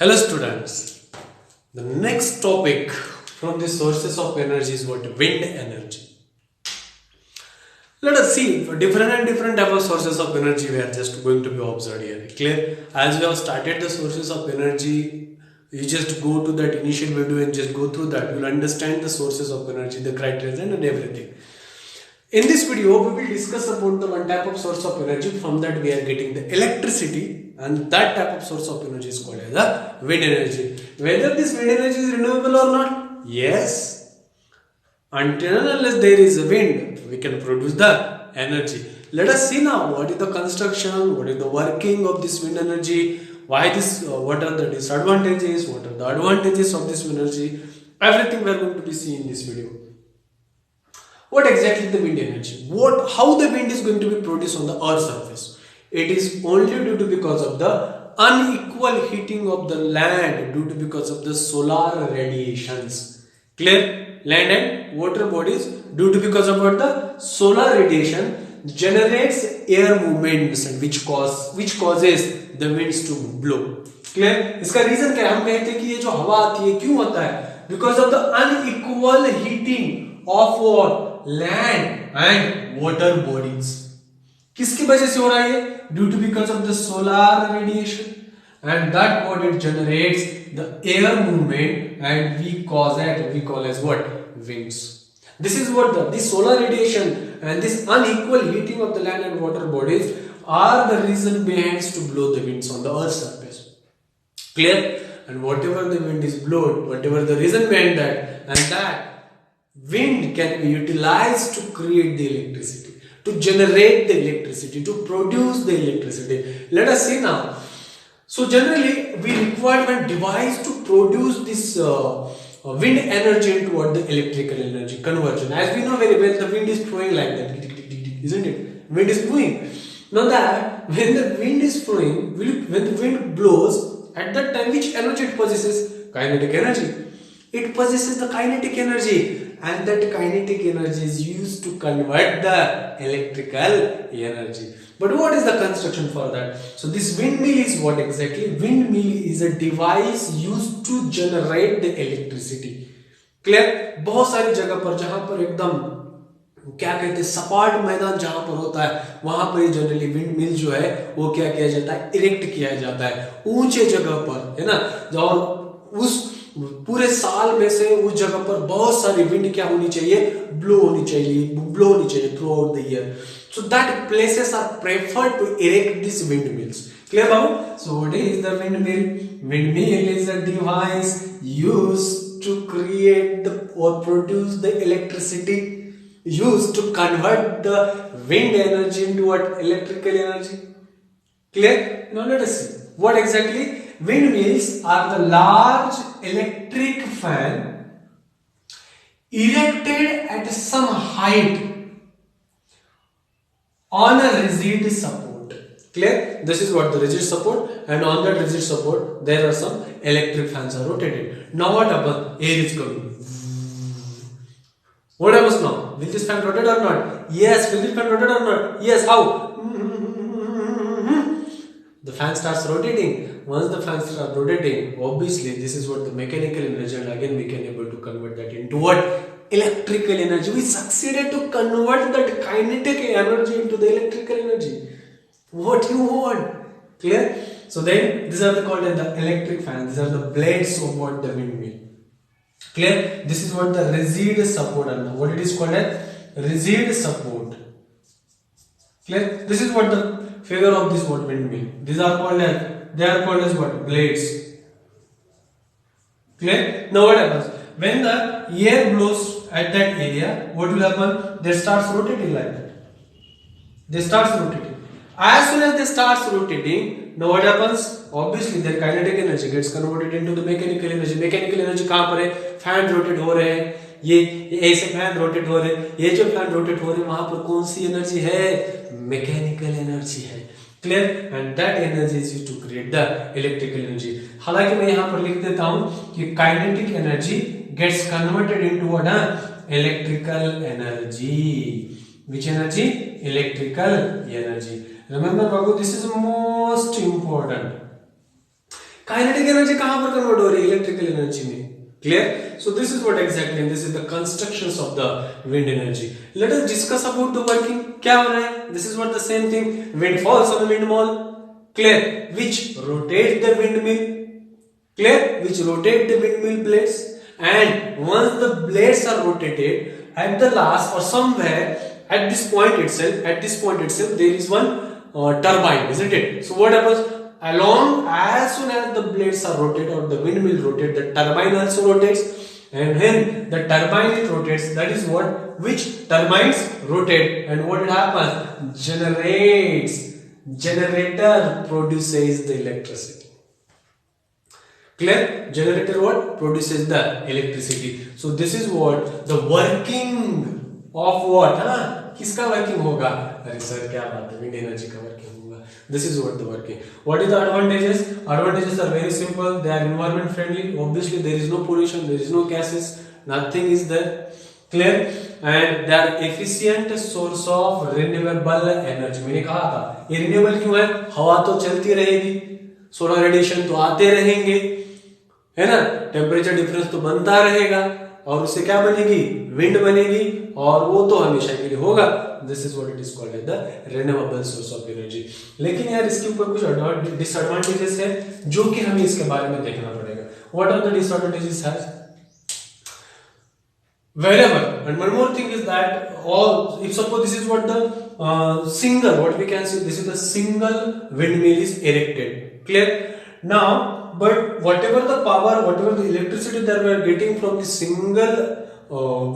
Hello students, the next topic from the sources of energy is what? Wind energy. Let us see different type of sources of energy we are just going to be observed here. Clear? As we have started the sources of energy, you just go to that initial video and just go through that. You will understand the sources of energy, the criteria and everything. In this video, we will discuss about the one type of source of energy. From that we are getting the electricity, and that type of source of energy is called as the wind energy. Whether this wind energy is renewable or not? Yes. Until and unless there is a wind, we can produce the energy. Let us see now what is the construction, what is the working of this wind energy, why this, what are the disadvantages, what are the advantages of this wind energy. Everything we are going to be seeing in this video. What exactly the wind energy? How the wind is going to be produced on the earth's surface? It is only due to because of the unequal heating of the land due to because of the solar radiations. Clear? Land and water bodies due to because of what? The solar radiation generates air movements and which causes the winds to blow. Clear? इसका reason क्या है? हम कहते हैं कि ये जो हवा आती है क्यों होता है? Because of the unequal heating of what? Land and water bodies. किसकी वजह से हो रहा है? Due to because of the solar radiation, and that what it generates the air movement, and we call as what? Winds. This is what this solar radiation and this unequal heating of the land and water bodies are the reason behind to blow the winds on the earth's surface. Clear? And whatever the wind is blown, whatever the reason behind that, and that wind can be utilized to create the electricity, to generate the electricity, to produce the electricity. Let us see now. So generally we require one device to produce this wind energy into what? The electrical energy conversion. As we know very well, the wind is flowing like that, isn't it? Wind is blowing. Now that when the wind is flowing, when the wind blows, at that time which energy it possesses? Kinetic energy. It possesses the kinetic energy, and that kinetic energy is used to convert the electrical energy. But what is the construction for that? So this windmill is what exactly? Windmill is a device used to generate the electricity. Clear? बहुत सारी जगह पर जहां पर एकदम क्या कहते हैं सपाट मैदान जहां पर होता है वहां पर जनरली विंड मिल जो है वो क्या किया जाता है? इरेक्ट किया जाता है ऊंचे जगह पर, है ना? और उस पूरे साल में से उस जगह पर बहुत सारी विंड क्या होनी चाहिए? ब्लो होनी चाहिए through out the year. So that places are preferred to erect these windmills. Clear now? So what is the windmill? Windmill is a device used to create or produce the electricity, used to convert the wind energy into what? Electrical energy. Clear? Now let us see. What exactly? Windmills are the large electric fan erected at some height on a rigid support. Clear? This is what the rigid support, and on that rigid support there are some electric fans are rotated. Now what happens? Air is coming. What happens now? Will this fan rotate or not? Yes. Will this fan rotate or not? Yes. How? The fan starts rotating. Once the fan starts rotating, obviously this is what the mechanical energy, and again we can able to convert that into what? Electrical energy. We succeeded to convert that kinetic energy into the electrical energy. What you want? Clear? So then these are called as the electric fans. These are the blades of what? The windmill. Clear? This is what the rigid support, and what it is called as rigid support. Clear? This is what the figure of this what? Windmill. These are called as what? Blades. Clear? Now what happens? When the air blows at that area, what will happen? They starts rotating like that. They starts rotating. As soon as they starts rotating, now what happens? Obviously their kinetic energy gets converted into the mechanical energy. Mechanical energy कहाँ पर है? Fan rotate हो रहे हैं, ये ऐसे fan rotate हो रहे हैं, ये जो फैन रोटेट हो रहे हैं वहां पर कौन सी एनर्जी है? मैकेनिकल एनर्जी है. Clear? And that energy is used to create the electrical energy. हालांकि मैं यहाँ पर लिख देता हूँ कि kinetic energy gets converted into what? Electrical energy. Which energy? Electrical energy. Remember, Babu, this is most important. Kinetic energy कहां पर कन्वर्ट हो रही है? इलेक्ट्रिकल एनर्जी में. Clear? So this is what exactly, and this is the constructions of the wind energy. Let us discuss about the working. क्या हो रहा है? This is what the same thing. Wind falls on the windmill. Clear? Which rotate the windmill. Clear? Which rotate the windmill blades. And once the blades are rotated, at the last or somewhere at this point itself, there is one turbine, isn't it? So what happens? Along as soon as the blades are rotated or the windmill rotates, the turbine also rotates, and when the turbine rotates, that is what, which turbines rotate, and what happens? Generator produces the electricity. Clear? Generator what? Produces the electricity. So this is what the working of what? किसका working होगा? अरे sir क्या बात है, wind energy का working होगा. This is what the working. What is the advantages? Advantages are very simple. They are environment friendly. Obviously there is no pollution, there is no gases, nothing is there. Clear? And they are efficient source of renewable energy. मैंने कहा था ये renewable क्यों है? हवा तो चलती रहेगी, सोलर रेडिएशन तो आते रहेंगे, है ना, टेम्परेचर डिफरेंस तो बनता रहेगा, और उससे क्या बनेगी? विंड बनेगी, और वो तो हमेशा के लिए होगा. This is what it is called as the renewable source of energy. लेकिन यार इसके ऊपर कुछ डिसएडवांटेजेस है जो कि हमें इसके बारे में देखना पड़ेगा. व्हाट आर द डिसएडवांटेजेस है? Wherever, and one more thing is that all, if suppose this is what the single, what we can say, this is the single windmill is erected. Clear? Now, but whatever the power, whatever the electricity that we are getting from the single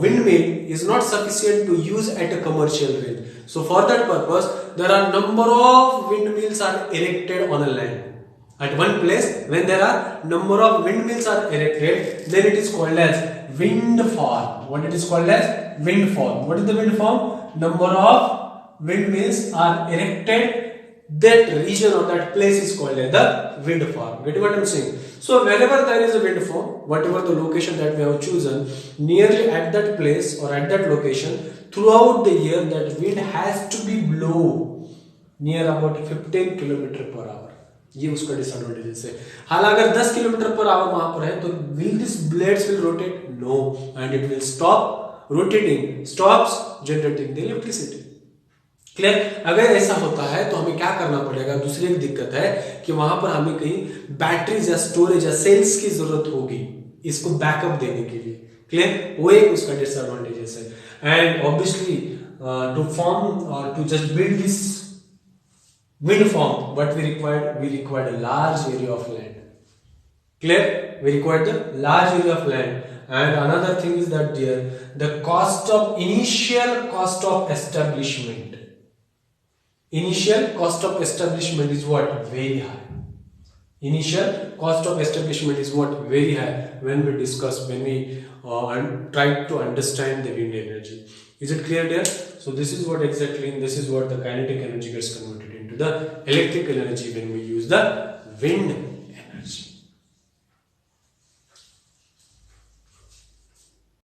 windmill is not sufficient to use at a commercial range. So for that purpose, there are number of windmills are erected on a land. At one place, when there are number of windmills are erected, then it is called as wind farm. What it is called as? Wind farm. What is the wind farm? Number of windmills are erected. That region or that place is called as the wind farm. Get what I am saying? So wherever there is a wind farm, whatever the location that we have chosen, nearly at that place or at that location, throughout the year, that wind has to be blow near about 15 km per hour. ये उसका disadvantages है. हालांकि अगर 10 kilometre per hour वहां पर है तो will this blades will rotate? No, and it will stop rotating, stops generating the electricity. Clear? अगर ऐसा होता है तो हमें क्या करना पड़ेगा? दूसरी एक दिक्कत है कि वहां पर हमें कहीं बैटरीज या स्टोरेज या सेल्स की जरूरत होगी इसको बैकअप देने के लिए. क्लियर? वो एक उसका डिसएडवांटेजेस है. एंड ऑब्वियसली टू फॉर्म और to just build this wind farm, what we required a large area of land. Clear? We required the large area of land. And another thing is that dear, the initial cost of establishment is what? Very high. Initial cost of establishment is what? Very high when we try to understand the wind energy. Is it clear there? So this is what exactly, and this is what the kinetic energy gets converted into the electrical energy when we use the wind